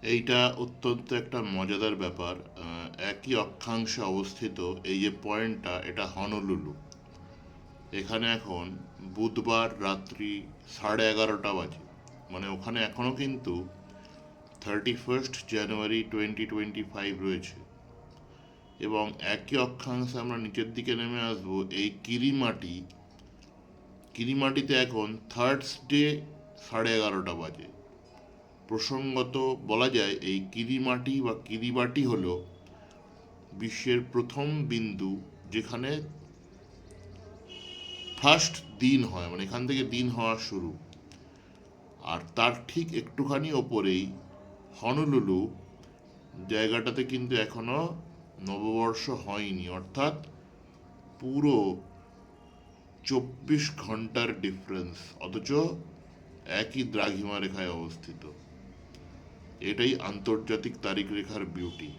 এইটা অত্যন্ত একটা মজাদার ব্যাপার। একই অক্ষাংশে অবস্থিত এই যে পয়েন্টটা, এটা হনলুলু। এখানে এখন বুধবার রাত্রি 11:30 বাজে। মানে ওখানে এখনও কিন্তু 31 জানুয়ারি 2025 রয়েছে। এবং একই অক্ষাংশে আমরা নিচের দিকে নেমে আসবো এই কিরিমাটি। কিরিমাটিতে এখন থার্সডে 11:30 বাজে। প্রসঙ্গত বলা যায় এই কিরিমাটি বা কিরিবাটি হলো বিশ্বের প্রথম বিন্দু যেখানে ফার্স্ট দিন হয়, মানে এখান থেকে দিন হওয়া শুরু। আর তার ঠিক একটুখানি ওপরেই হনলুলু জায়গাটাতে কিন্তু এখনো নববর্ষ হয়নি, অর্থাৎ পুরো 24 ঘন্টার ডিফারেন্স, অথচ একই দ্রাঘিমা রেখায় অবস্থিত। এটাই আন্তর্জাতিক তারিখ রেখার বিউটি।